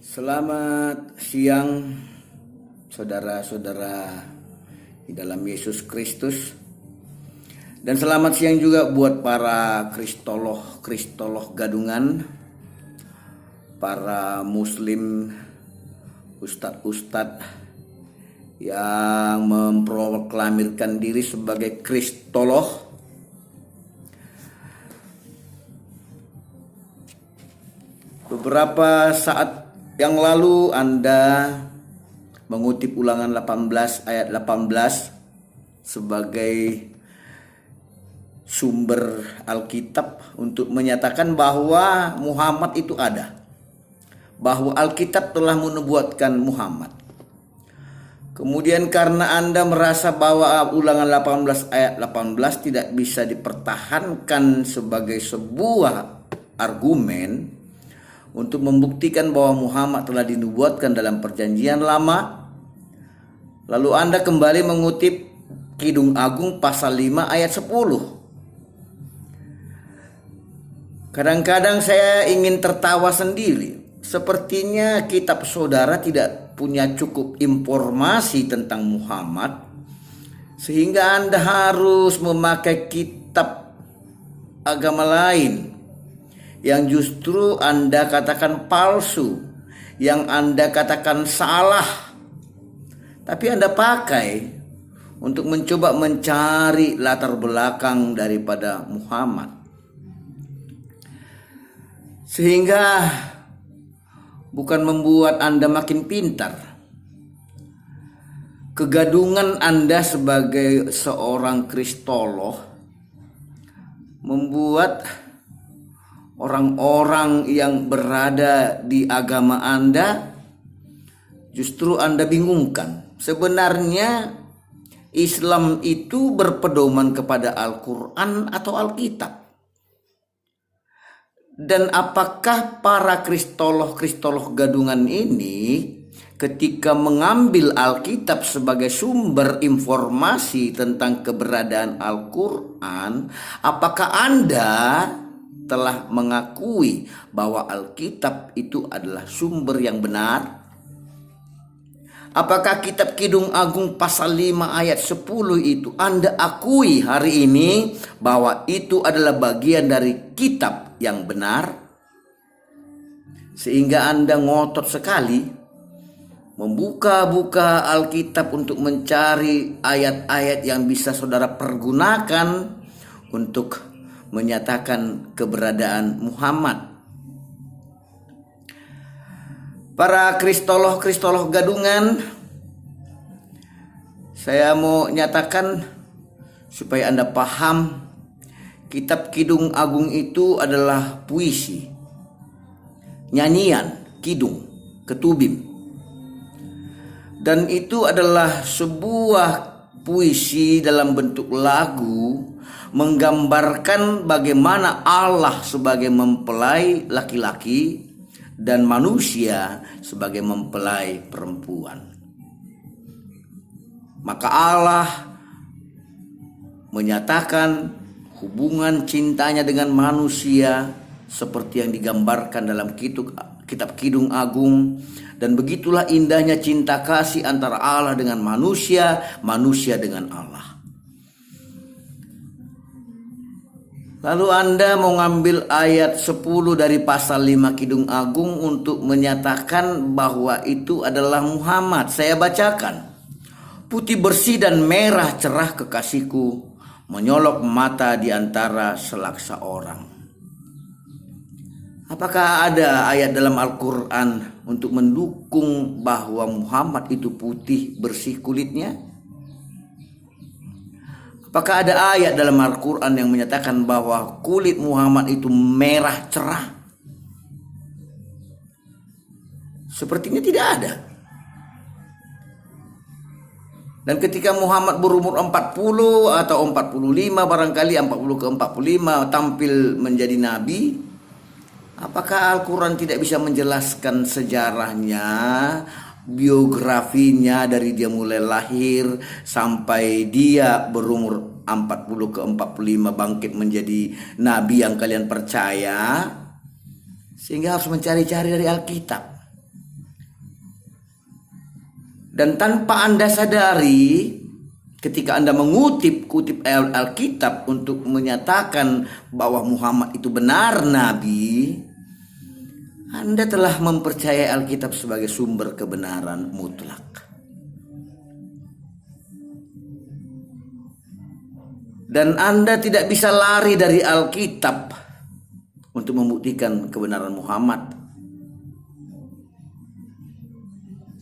Selamat siang saudara-saudara di dalam Yesus Kristus. Dan selamat siang juga buat para kristolog gadungan, para muslim, ustadz-ustadz yang memproklamirkan diri sebagai kristolog. Beberapa saat yang lalu Anda mengutip Ulangan 18 ayat 18 sebagai sumber Alkitab untuk menyatakan bahwa Muhammad itu ada. Bahwa Alkitab telah menubuatkan Muhammad. Kemudian karena Anda merasa bahwa Ulangan 18 ayat 18 tidak bisa dipertahankan sebagai sebuah argumen untuk membuktikan bahwa Muhammad telah dinubuatkan dalam perjanjian lama, lalu Anda kembali mengutip Kidung Agung pasal 5 ayat 10. Kadang-kadang saya ingin tertawa sendiri. Sepertinya kitab saudara tidak punya cukup informasi tentang Muhammad, sehingga Anda harus memakai kitab agama lain yang justru Anda katakan palsu, yang Anda katakan salah, tapi Anda pakai untuk mencoba mencari latar belakang daripada Muhammad. Sehingga bukan membuat Anda makin pintar. Kegadungan Anda sebagai seorang kristolog membuat orang-orang yang berada di agama Anda justru Anda bingungkan. Sebenarnya Islam itu berpedoman kepada Al-Quran atau Alkitab. Dan apakah para kristolog gadungan ini ketika mengambil Alkitab sebagai sumber informasi tentang keberadaan Al-Quran, apakah Anda telah mengakui bahwa Alkitab itu adalah sumber yang benar? Apakah kitab Kidung Agung pasal 5 ayat 10 itu Anda akui hari ini bahwa itu adalah bagian dari kitab yang benar? Sehingga Anda ngotot sekali membuka-buka Alkitab untuk mencari ayat-ayat yang bisa saudara pergunakan untuk menyatakan keberadaan Muhammad. Para kristolog gadungan, saya mau nyatakan supaya Anda paham, kitab Kidung Agung itu adalah puisi, nyanyian, kidung, ketubim. Dan itu adalah sebuah puisi dalam bentuk lagu menggambarkan bagaimana Allah sebagai mempelai laki-laki dan manusia sebagai mempelai perempuan. Maka Allah menyatakan hubungan cintanya dengan manusia seperti yang digambarkan dalam kitab Kidung Agung. Dan begitulah indahnya cinta kasih antara Allah dengan manusia, manusia dengan Allah. Lalu Anda mau ngambil ayat 10 dari pasal 5 Kidung Agung untuk menyatakan bahwa itu adalah Muhammad. Saya bacakan. Putih bersih dan merah cerah kekasihku, menyolok mata di antara selaksa orang. Apakah ada ayat dalam Al-Quran untuk mendukung bahwa Muhammad itu putih bersih kulitnya? Apakah ada ayat dalam Al-Quran yang menyatakan bahwa kulit Muhammad itu merah cerah? Sepertinya tidak ada. Dan ketika Muhammad berumur 40 atau 45, barangkali 40 ke 45 tampil menjadi nabi, apakah Al-Quran tidak bisa menjelaskan sejarahnya, biografinya dari dia mulai lahir sampai dia berumur 40 ke 45 bangkit menjadi nabi yang kalian percaya, sehingga harus mencari-cari dari Alkitab. Dan tanpa Anda sadari, ketika Anda kutip Alkitab untuk menyatakan bahwa Muhammad itu benar nabi, Anda telah mempercayai Alkitab sebagai sumber kebenaran mutlak. Dan Anda tidak bisa lari dari Alkitab untuk membuktikan kebenaran Muhammad.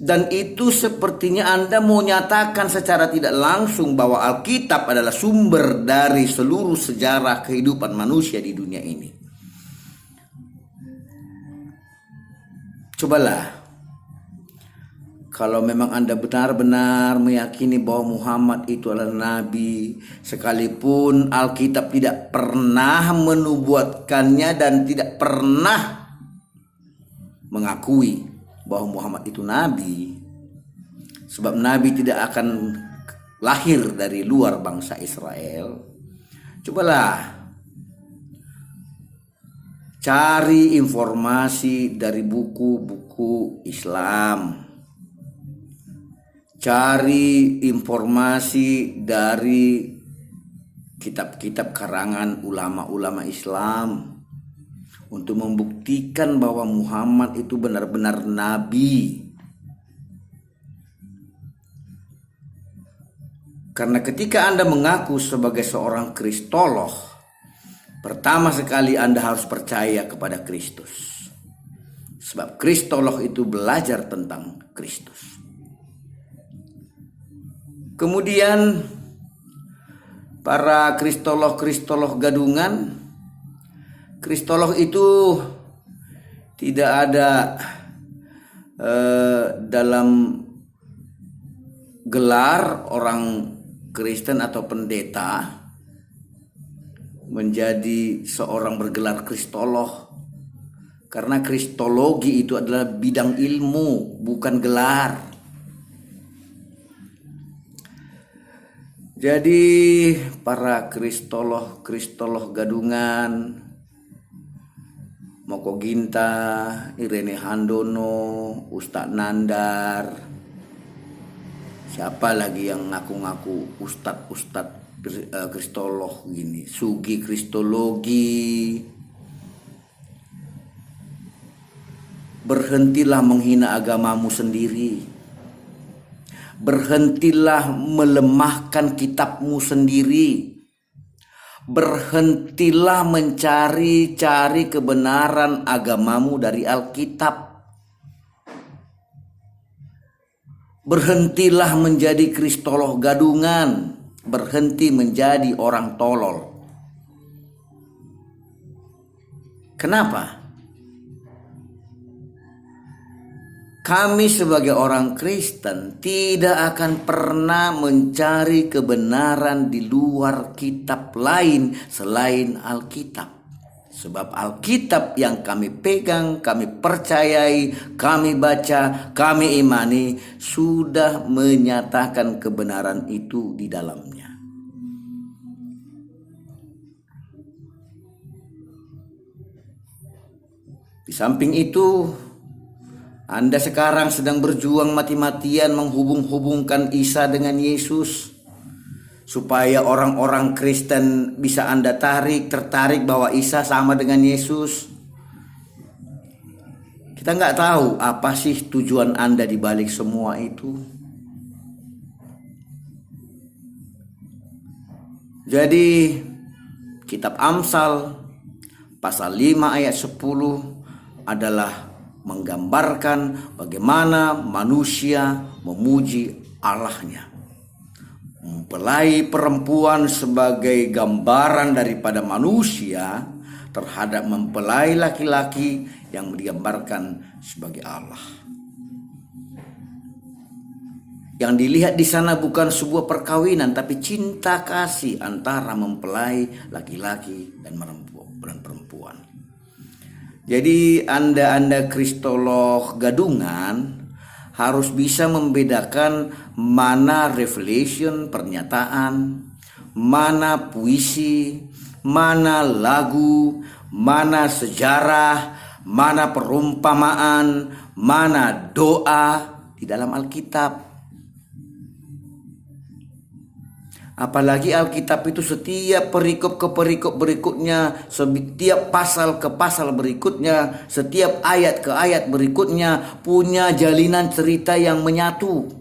Dan itu sepertinya Anda mau nyatakan secara tidak langsung bahwa Alkitab adalah sumber dari seluruh sejarah kehidupan manusia di dunia ini. Cobalah, kalau memang Anda benar-benar meyakini bahwa Muhammad itu adalah nabi, sekalipun Alkitab tidak pernah menubuatkannya dan tidak pernah mengakui bahwa Muhammad itu nabi, sebab nabi tidak akan lahir dari luar bangsa Israel. Cobalah cari informasi dari buku-buku Islam, cari informasi dari kitab-kitab karangan ulama-ulama Islam untuk membuktikan bahwa Muhammad itu benar-benar nabi. Karena ketika Anda mengaku sebagai seorang kristolog, pertama sekali Anda harus percaya kepada Kristus. Sebab kristolog itu belajar tentang Kristus. Kemudian para kristolog gadungan, kristolog itu tidak ada dalam gelar orang Kristen atau pendeta menjadi seorang bergelar kristolog. Karena kristologi itu adalah bidang ilmu, bukan gelar. Jadi para kristolog gadungan, Moko Ginta, Irene Handono, Ustadz Nandar, siapa lagi yang ngaku-ngaku ustadz kristolog gini, Sugi kristologi. Berhentilah menghina agamamu sendiri. Berhentilah melemahkan kitabmu sendiri. Berhentilah mencari-cari kebenaran agamamu dari Alkitab. Berhentilah menjadi kristolog gadungan. Berhenti menjadi orang tolol. Kenapa? Kami sebagai orang Kristen tidak akan pernah mencari kebenaran di luar kitab lain selain Alkitab. Sebab Alkitab yang kami pegang, kami percayai, kami baca, kami imani, sudah menyatakan kebenaran itu di dalamnya. Di samping itu, Anda sekarang sedang berjuang mati-matian menghubung-hubungkan Isa dengan Yesus, supaya orang-orang Kristen bisa Anda tertarik bahwa Isa sama dengan Yesus. Kita nggak tahu apa sih tujuan Anda di balik semua itu. Jadi kitab Amsal pasal 5 ayat 10 adalah menggambarkan bagaimana manusia memuji Allahnya. Mempelai perempuan sebagai gambaran daripada manusia terhadap mempelai laki-laki yang digambarkan sebagai Allah. Yang dilihat di sana bukan sebuah perkawinan, tapi cinta kasih antara mempelai laki-laki dan perempuan. Jadi Anda kristolog gadungan harus bisa membedakan mana revelation, pernyataan, mana puisi, mana lagu, mana sejarah, mana perumpamaan, mana doa di dalam Alkitab. Apalagi Alkitab itu setiap perikop ke perikop berikutnya, setiap pasal ke pasal berikutnya, setiap ayat ke ayat berikutnya punya jalinan cerita yang menyatu,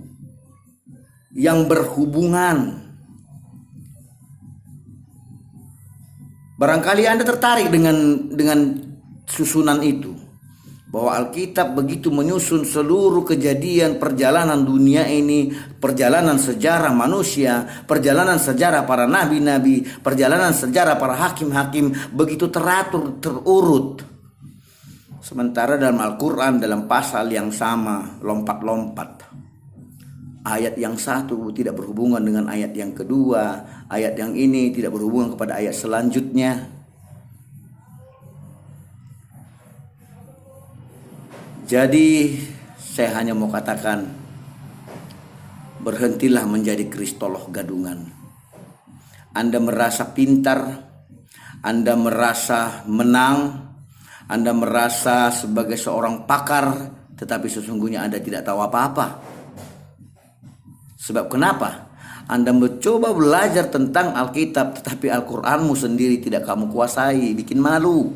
yang berhubungan. Barangkali Anda tertarik dengan susunan itu, bahwa Alkitab begitu menyusun seluruh kejadian perjalanan dunia ini, perjalanan sejarah manusia, perjalanan sejarah para nabi-nabi, perjalanan sejarah para hakim-hakim, begitu teratur, terurut. Sementara dalam Al-Quran, dalam pasal yang sama, lompat-lompat. Ayat yang satu tidak berhubungan dengan ayat yang kedua, ayat yang ini tidak berhubungan kepada ayat selanjutnya. Jadi saya hanya mau katakan, berhentilah menjadi kristolog gadungan. Anda merasa pintar, Anda merasa menang, Anda merasa sebagai seorang pakar, tetapi sesungguhnya Anda tidak tahu apa-apa. Sebab kenapa? Anda mencoba belajar tentang Alkitab, tetapi Al-Quranmu sendiri tidak kamu kuasai, bikin malu.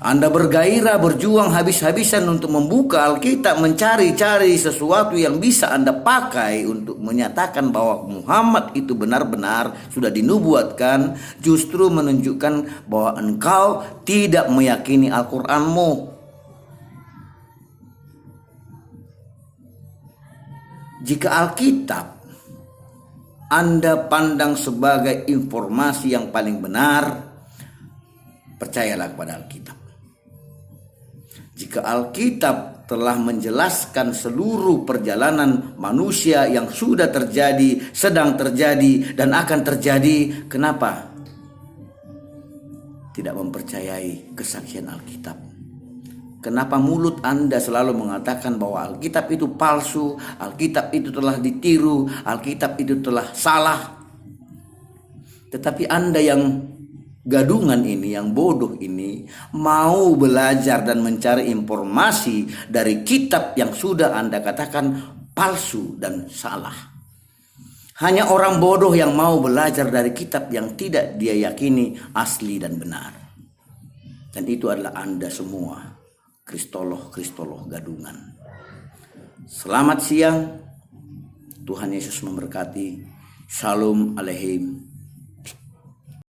Anda bergairah, berjuang habis-habisan untuk membuka Alkitab, mencari-cari sesuatu yang bisa Anda pakai untuk menyatakan bahwa Muhammad itu benar-benar sudah dinubuatkan, justru menunjukkan bahwa engkau tidak meyakini Al-Quranmu. Jika Alkitab Anda pandang sebagai informasi yang paling benar, percayalah kepada Alkitab. Jika Alkitab telah menjelaskan seluruh perjalanan manusia yang sudah terjadi, sedang terjadi, dan akan terjadi, kenapa tidak mempercayai kesaksian Alkitab? Kenapa mulut Anda selalu mengatakan bahwa Alkitab itu palsu, Alkitab itu telah ditiru, Alkitab itu telah salah? Tetapi Anda yang gadungan ini, yang bodoh ini, mau belajar dan mencari informasi dari kitab yang sudah Anda katakan palsu dan salah. Hanya orang bodoh yang mau belajar dari kitab yang tidak dia yakini asli dan benar. Dan itu adalah Anda semua, kristolog gadungan. Selamat siang, Tuhan Yesus memberkati. Shalom aleichem.